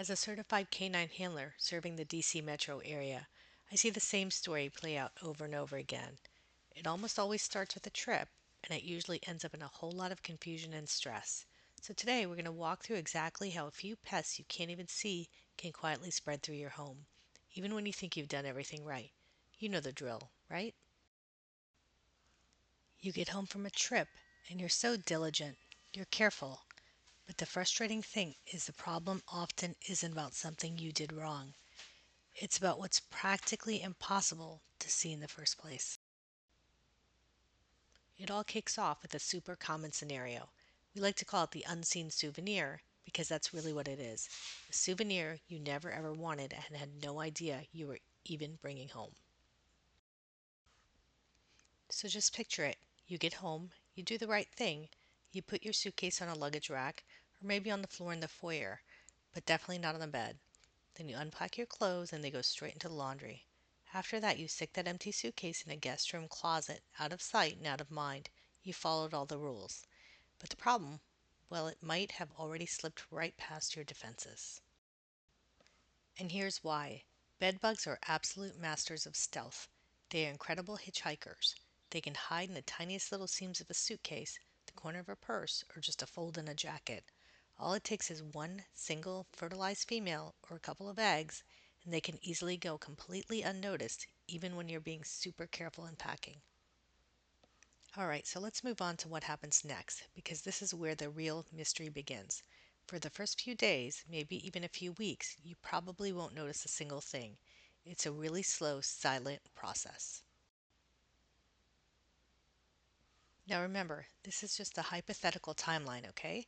As a certified canine handler serving the DC metro area, I see the same story play out over and over again. It almost always starts with a trip, and it usually ends up in a whole lot of confusion and stress. So today we're going to walk through exactly how a few pests you can't even see can quietly spread through your home, even when you think you've done everything right. You know the drill, right? You get home from a trip and you're so diligent, you're careful, but the frustrating thing is the problem often isn't about something you did wrong. It's about what's practically impossible to see in the first place. It all kicks off with a super common scenario. We like to call it the unseen souvenir because that's really what it is. A souvenir you never ever wanted and had no idea you were even bringing home. So just picture it. You get home, you do the right thing, you put your suitcase on a luggage rack or maybe on the floor in the foyer, but definitely not on the bed. Then you unpack your clothes and they go straight into the laundry. After that, you stick that empty suitcase in a guest room closet, out of sight and out of mind. You followed all the rules. But the problem, well, it might have already slipped right past your defenses. And here's why. Bedbugs are absolute masters of stealth. They are incredible hitchhikers. They can hide in the tiniest little seams of a suitcase, the corner of a purse, or just a fold in a jacket. All it takes is one single fertilized female or a couple of eggs, and they can easily go completely unnoticed, even when you're being super careful in packing. Alright, so let's move on to what happens next, because this is where the real mystery begins. For the first few days, maybe even a few weeks, you probably won't notice a single thing. It's a really slow, silent process. Now remember, this is just a hypothetical timeline, okay?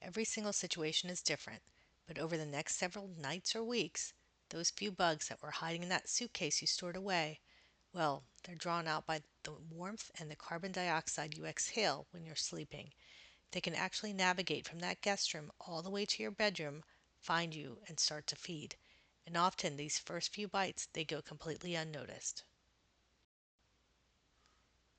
Every single situation is different, but over the next several nights or weeks, those few bugs that were hiding in that suitcase you stored away, well, they're drawn out by the warmth and the carbon dioxide you exhale when you're sleeping. They can actually navigate from that guest room all the way to your bedroom, find you, and start to feed. And often these first few bites, they go completely unnoticed.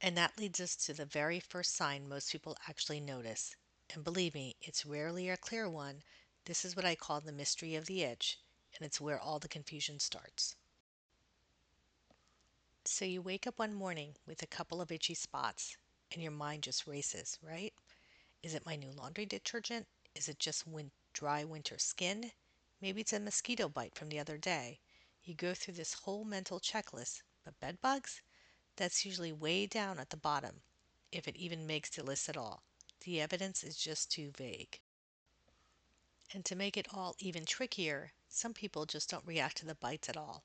And that leads us to the very first sign most people actually notice. And believe me, it's rarely a clear one. This is what I call the mystery of the itch, and it's where all the confusion starts. So you wake up one morning with a couple of itchy spots, and your mind just races, right? Is it my new laundry detergent? Is it just dry winter skin? Maybe it's a mosquito bite from the other day. You go through this whole mental checklist, but bed bugs? That's usually way down at the bottom, if it even makes the list at all. The evidence is just too vague. And to make it all even trickier, some people just don't react to the bites at all.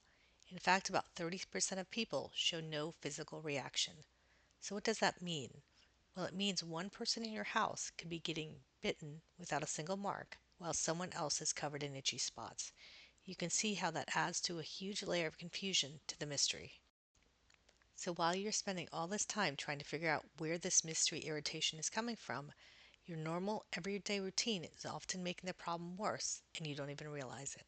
In fact, about 30% of people show no physical reaction. So, what does that mean? Well, it means one person in your house could be getting bitten without a single mark, while someone else is covered in itchy spots. You can see how that adds to a huge layer of confusion to the mystery. So while you're spending all this time trying to figure out where this mystery irritation is coming from, your normal everyday routine is often making the problem worse and you don't even realize it.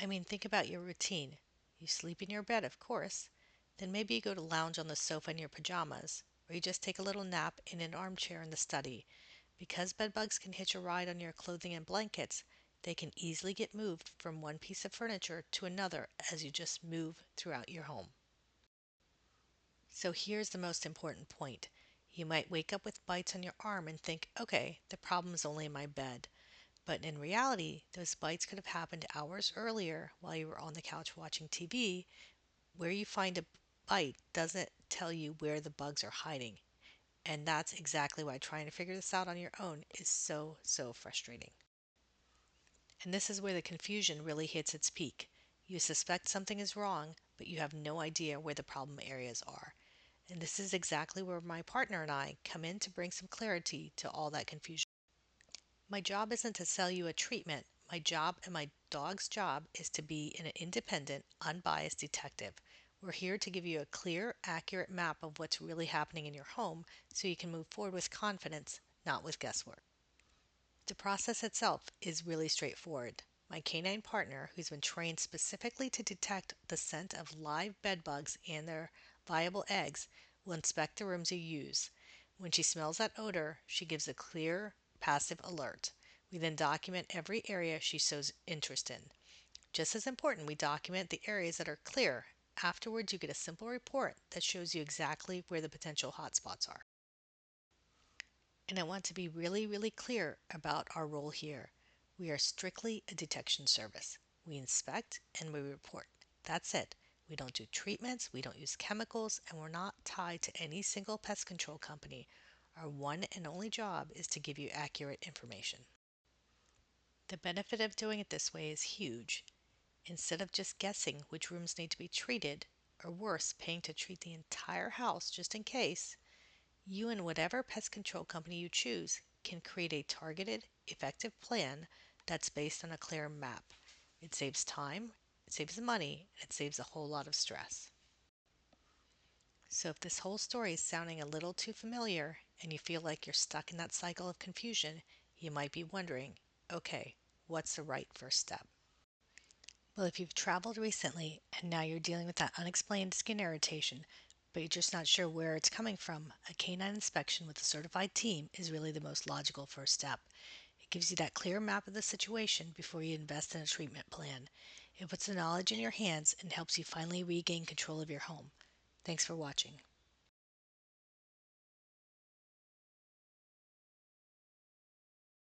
I mean, think about your routine. You sleep in your bed, of course. Then maybe you go to lounge on the sofa in your pajamas, or you just take a little nap in an armchair in the study. Because bedbugs can hitch a ride on your clothing and blankets, they can easily get moved from one piece of furniture to another as you just move throughout your home. So here's the most important point. You might wake up with bites on your arm and think, okay, the problem is only in my bed. But in reality, those bites could have happened hours earlier while you were on the couch watching TV. Where you find a bite doesn't tell you where the bugs are hiding. And that's exactly why trying to figure this out on your own is so frustrating. And this is where the confusion really hits its peak. You suspect something is wrong, but you have no idea where the problem areas are. And this is exactly where my partner and I come in to bring some clarity to all that confusion. My job isn't to sell you a treatment. My job and my dog's job is to be an independent, unbiased detective. We're here to give you a clear, accurate map of what's really happening in your home so you can move forward with confidence, not with guesswork. The process itself is really straightforward. My canine partner, who's been trained specifically to detect the scent of live bed bugs and their viable eggs, will inspect the rooms you use. When she smells that odor, she gives a clear, passive alert. We then document every area she shows interest in. Just as important, we document the areas that are clear. Afterwards, you get a simple report that shows you exactly where the potential hotspots are. And I want to be really, really clear about our role here. We are strictly a detection service. We inspect and we report. That's it. We don't do treatments, we don't use chemicals, and we're not tied to any single pest control company. Our one and only job is to give you accurate information. The benefit of doing it this way is huge. Instead of just guessing which rooms need to be treated, or worse, paying to treat the entire house just in case, you and whatever pest control company you choose can create a targeted, effective plan that's based on a clear map. It saves time, it saves money, and it saves a whole lot of stress. So, if this whole story is sounding a little too familiar and you feel like you're stuck in that cycle of confusion, you might be wondering, okay, what's the right first step? Well, if you've traveled recently and now you're dealing with that unexplained skin irritation, but you're just not sure where it's coming from, a canine inspection with a certified team is really the most logical first step. It gives you that clear map of the situation before you invest in a treatment plan. It puts the knowledge in your hands and helps you finally regain control of your home. Thanks for watching.